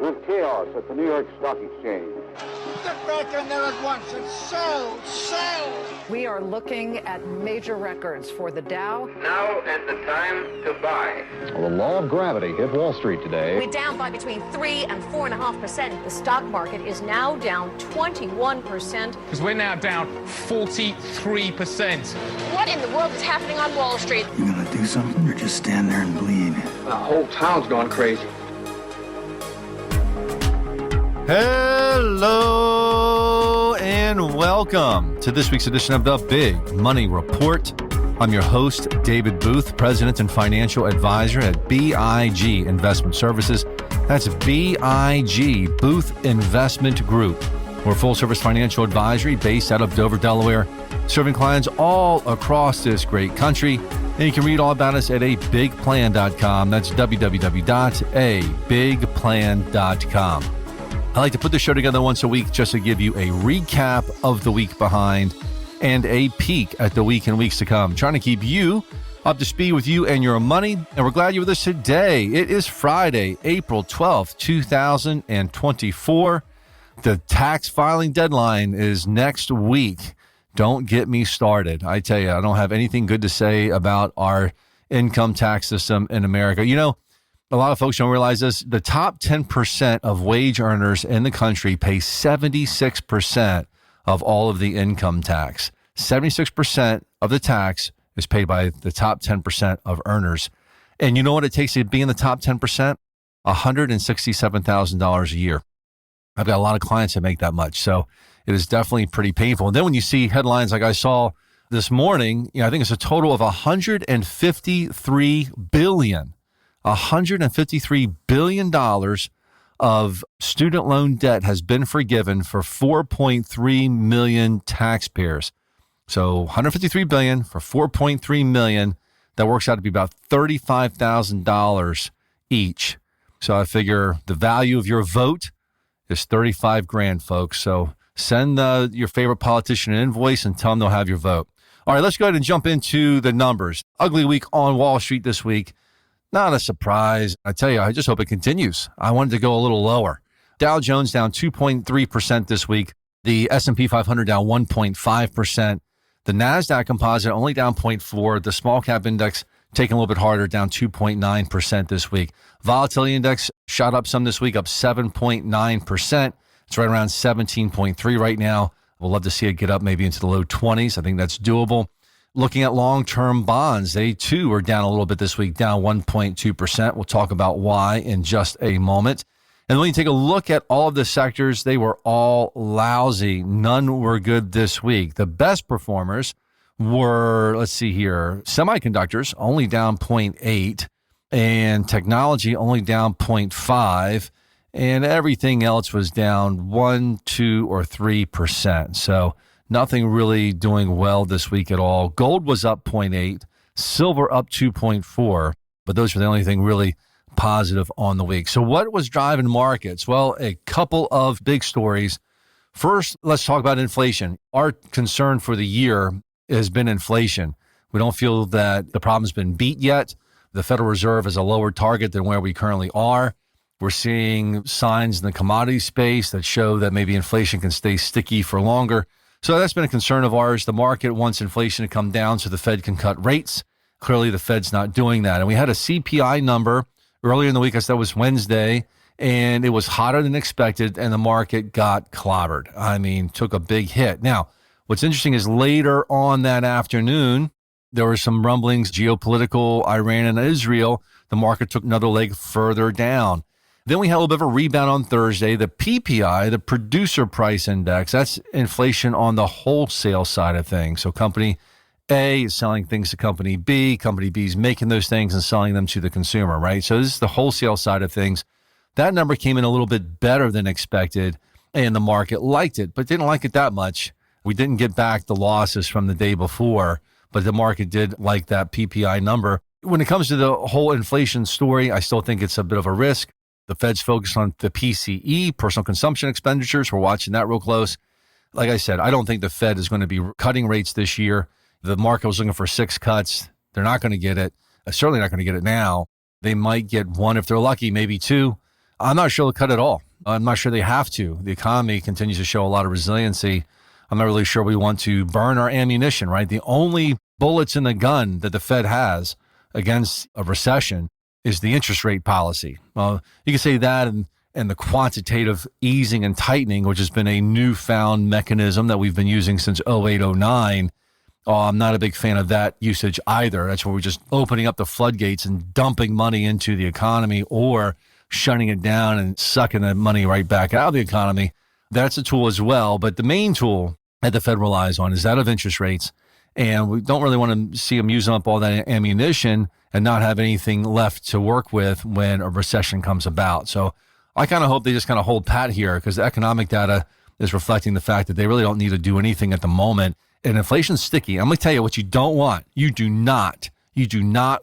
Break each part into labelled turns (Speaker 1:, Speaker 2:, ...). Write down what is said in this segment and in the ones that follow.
Speaker 1: With chaos at the New York Stock Exchange.
Speaker 2: Get back in there at once and sell!
Speaker 3: We are looking at major records for the Dow.
Speaker 4: Now is the time to buy.
Speaker 5: Well, the law of gravity hit Wall Street today.
Speaker 6: We're down by between 3 and 4.5%. The stock market is now down 21%.
Speaker 7: Because we're now down 43%.
Speaker 6: What in the world is happening on Wall Street?
Speaker 8: You gonna do something or just stand there and bleed?
Speaker 4: The whole town's gone crazy.
Speaker 9: Hello and welcome to this week's edition of the Big Money Report. I'm your host, David Booth, President and Financial Advisor at BIG Investment Services. That's BIG, Booth Investment Group. We're a full-service financial advisory based out of Dover, Delaware, serving clients all across this great country. And you can read all about us at abigplan.com. That's www.abigplan.com. I like to put the show together once a week just to give you a recap of the week behind and a peek at the week and weeks to come. Trying to keep you up to speed with you and your money. And we're glad you're with us today. It is Friday, April 12th, 2024. The tax filing deadline is next week. Don't get me started. I tell you, I don't have anything good to say about our income tax system in America. You know, a lot of folks don't realize this. The top 10% of wage earners in the country pay 76% of all of the income tax. 76% of the tax is paid by the top 10% of earners. And you know what it takes to be in the top 10%? $167,000 a year. I've got a lot of clients that make that much. So it is definitely pretty painful. And then when you see headlines like I saw this morning, I think it's a total of $153 billion of student loan debt has been forgiven for 4.3 million taxpayers. So $153 billion for 4.3 million, that works out to be about $35,000 each. So I figure the value of your vote is 35 grand, folks. So send your favorite politician an invoice and tell them they'll have your vote. All right, let's go ahead and jump into the numbers. Ugly week on Wall Street this week. Not a surprise. I tell you, I just hope it continues. I wanted to go a little lower. Dow Jones down 2.3% this week. The S&P 500 down 1.5%. The NASDAQ composite only down 0.4%. The small cap index taking a little bit harder, down 2.9% this week. Volatility index shot up some this week, up 7.9%. It's right around 17.3 right now. We'll love to see it get up maybe into the low 20s. I think that's doable. Looking at long-term bonds, they too are down a little bit this week, down 1.2%. We'll talk about why in just a moment. And when you take a look at all of the sectors, they were all lousy. None were good this week. The best performers were, let's see here, semiconductors only down 0.8, and technology only down 0.5, and everything else was down 1, 2, or 3%. So nothing really doing well this week at all. Gold was up 0.8, silver up 2.4, but those were the only thing really positive on the week. So what was driving markets? Well, a couple of big stories. First, let's talk about inflation. Our concern for the year has been inflation. We don't feel that the problem's been beat yet. The Federal Reserve is a lower target than where we currently are. We're seeing signs in the commodity space that show that maybe inflation can stay sticky for longer. So that's been a concern of ours. The market wants inflation to come down so the Fed can cut rates. Clearly, the Fed's not doing that. And we had a CPI number earlier in the week. I said it was Wednesday, and it was hotter than expected, and the market got clobbered. I mean, took a big hit. Now, what's interesting is later on that afternoon, there were some rumblings, geopolitical, Iran and Israel. The market took another leg further down. Then we had a little bit of a rebound on Thursday. The PPI, the producer price index, that's inflation on the wholesale side of things. So company A is selling things to company B is making those things and selling them to the consumer, right? So this is the wholesale side of things. That number came in a little bit better than expected, and the market liked it, but didn't like it that much. We didn't get back the losses from the day before, but the market did like that PPI number. When it comes to the whole inflation story, I still think it's a bit of a risk. The Fed's focused on the PCE, personal consumption expenditures. We're watching that real close. Like I said, I don't think the Fed is going to be cutting rates this year. The market was looking for 6 cuts. They're not going to get it. Certainly not going to get it now. They might get one if they're lucky, maybe two. I'm not sure they'll cut it all. I'm not sure they have to. The economy continues to show a lot of resiliency. I'm not really sure we want to burn our ammunition, right? The only bullets in the gun that the Fed has against a recession is the interest rate policy. You can say that and the quantitative easing and tightening, which has been a newfound mechanism that we've been using since 08, 09. I'm not a big fan of that usage either. That's where we're just opening up the floodgates and dumping money into the economy or shutting it down and sucking the money right back out of the economy. That's a tool as well. But the main tool that the Fed relies on is that of interest rates. And we don't really want to see them using up all that ammunition and not have anything left to work with when a recession comes about. So I kind of hope they just kind of hold pat here, because the economic data is reflecting the fact that they really don't need to do anything at the moment. And inflation's sticky. I'm going to tell you what you don't want. You do not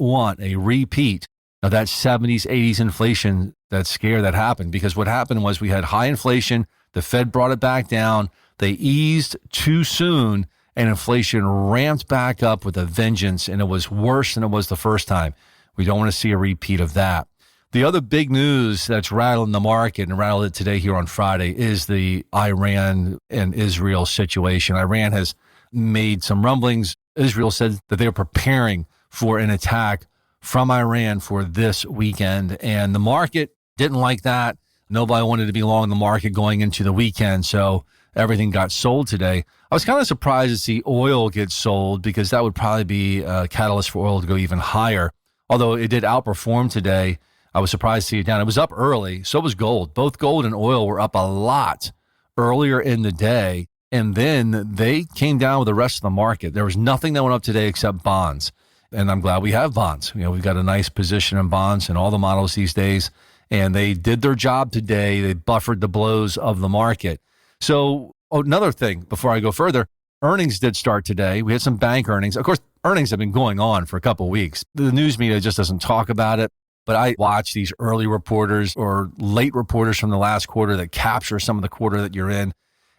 Speaker 9: want a repeat of that 70s, 80s inflation, that scare that happened. Because what happened was we had high inflation. The Fed brought it back down. They eased too soon, and inflation ramped back up with a vengeance, and it was worse than it was the first time. We don't want to see a repeat of that. The other big news that's rattling the market and rattled it today here on Friday is the Iran and Israel situation. Iran has made some rumblings. Israel said that they're preparing for an attack from Iran for this weekend, and the market didn't like that. Nobody wanted to be long the market going into the weekend, so everything got sold today. I was kind of surprised to see oil get sold, because that would probably be a catalyst for oil to go even higher. Although it did outperform today, I was surprised to see it down. It was up early, so was gold. Both gold and oil were up a lot earlier in the day, and then they came down with the rest of the market. There was nothing that went up today except bonds, and I'm glad we have bonds. We've got a nice position in bonds in all the models these days, and they did their job today. They buffered the blows of the market. So another thing before I go further, earnings did start today. We had some bank earnings. Of course, earnings have been going on for a couple of weeks. The news media just doesn't talk about it. But I watch these early reporters or late reporters from the last quarter that capture some of the quarter that you're in.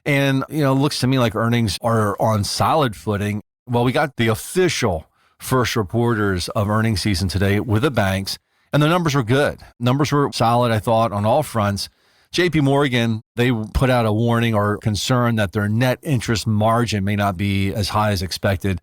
Speaker 9: And, it looks to me like earnings are on solid footing. Well, we got the official first reporters of earnings season today with the banks, and the numbers were good. Numbers were solid, I thought, on all fronts. JP Morgan, they put out a warning or concern that their net interest margin may not be as high as expected.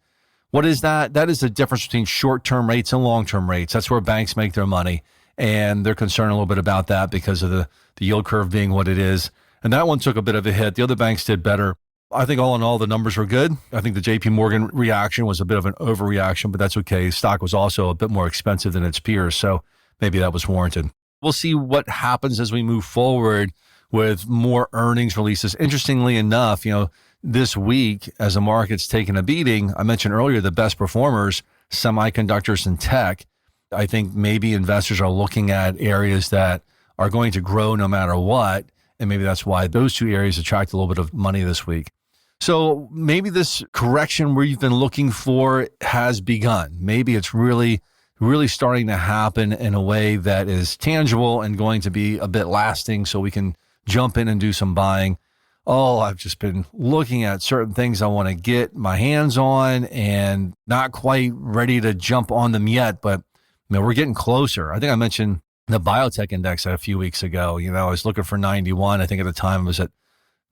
Speaker 9: What is that? That is the difference between short-term rates and long-term rates. That's where banks make their money. And they're concerned a little bit about that because of the yield curve being what it is. And that one took a bit of a hit. The other banks did better. I think all in all, the numbers were good. I think the JP Morgan reaction was a bit of an overreaction, but that's okay. Stock was also a bit more expensive than its peers, so maybe that was warranted. We'll see what happens as we move forward with more earnings releases. Interestingly enough, this week, as the market's taken a beating, I mentioned earlier the best performers, semiconductors and tech. I think maybe investors are looking at areas that are going to grow no matter what, and maybe that's why those two areas attract a little bit of money this week. So maybe this correction we've been looking for has begun. Maybe it's really starting to happen in a way that is tangible and going to be a bit lasting, so we can jump in and do some buying. I've just been looking at certain things I want to get my hands on and not quite ready to jump on them yet, but we're getting closer. I think I mentioned the biotech index a few weeks ago. I was looking for 91. I think at the time it was at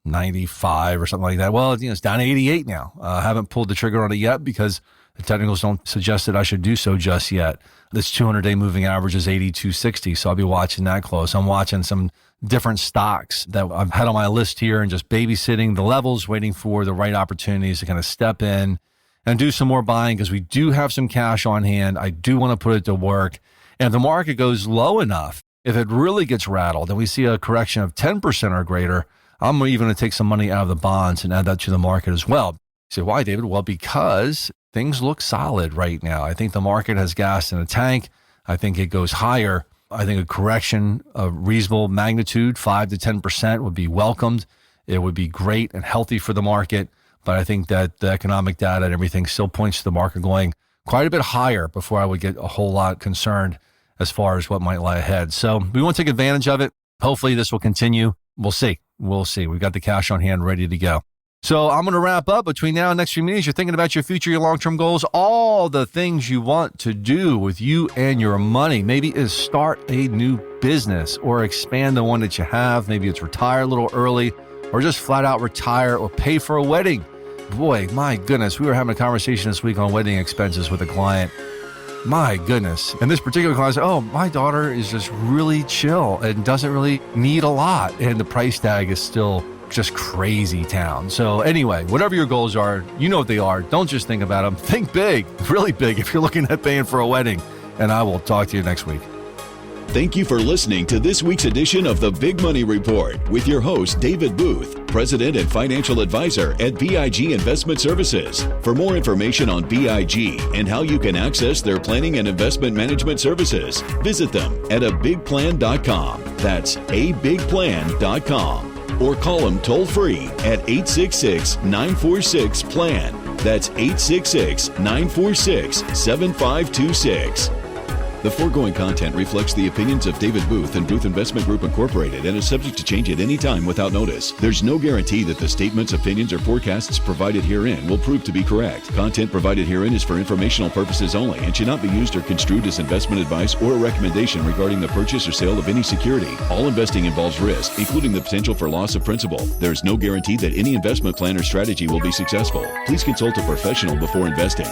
Speaker 9: 95 or something like that. Well, it's down to 88 now. I haven't pulled the trigger on it yet because the technicals don't suggest that I should do so just yet. This 200-day moving average is 82.60, so I'll be watching that close. I'm watching some different stocks that I've had on my list here and just babysitting the levels, waiting for the right opportunities to kind of step in and do some more buying, because we do have some cash on hand. I do want to put it to work. And if the market goes low enough, if it really gets rattled and we see a correction of 10% or greater, I'm even going to take some money out of the bonds and add that to the market as well. You say, why, David? Well, because things look solid right now. I think the market has gas in a tank. I think it goes higher. I think a correction of reasonable magnitude, 5 to 10%, would be welcomed. It would be great and healthy for the market. But I think that the economic data and everything still points to the market going quite a bit higher before I would get a whole lot concerned as far as what might lie ahead. So we want to take advantage of it. Hopefully this will continue. We'll see. We've got the cash on hand ready to go. So I'm going to wrap up. Between now and next few meetings, you're thinking about your future, your long-term goals, all the things you want to do with you and your money. Maybe it's start a new business or expand the one that you have. Maybe it's retire a little early or just flat out retire or pay for a wedding. Boy, my goodness, we were having a conversation this week on wedding expenses with a client. My goodness. And this particular client said, oh, my daughter is just really chill and doesn't really need a lot. And the price tag is still just crazy town. So anyway, whatever your goals are, you know what they are. Don't just think about them. Think big, really big if you're looking at paying for a wedding. And I will talk to you next week.
Speaker 7: Thank you for listening to this week's edition of the Big Money Report with your host, David Booth, President and Financial Advisor at BIG Investment Services. For more information on BIG and how you can access their planning and investment management services, visit them at abigplan.com. That's abigplan.com. Or call them toll-free at 866-946-PLAN. That's 866-946-7526. The foregoing content reflects the opinions of David Booth and Booth Investment Group Incorporated and is subject to change at any time without notice. There's no guarantee that the statements, opinions, or forecasts provided herein will prove to be correct. Content provided herein is for informational purposes only and should not be used or construed as investment advice or a recommendation regarding the purchase or sale of any security. All investing involves risk, including the potential for loss of principal. There is no guarantee that any investment plan or strategy will be successful. Please consult a professional before investing.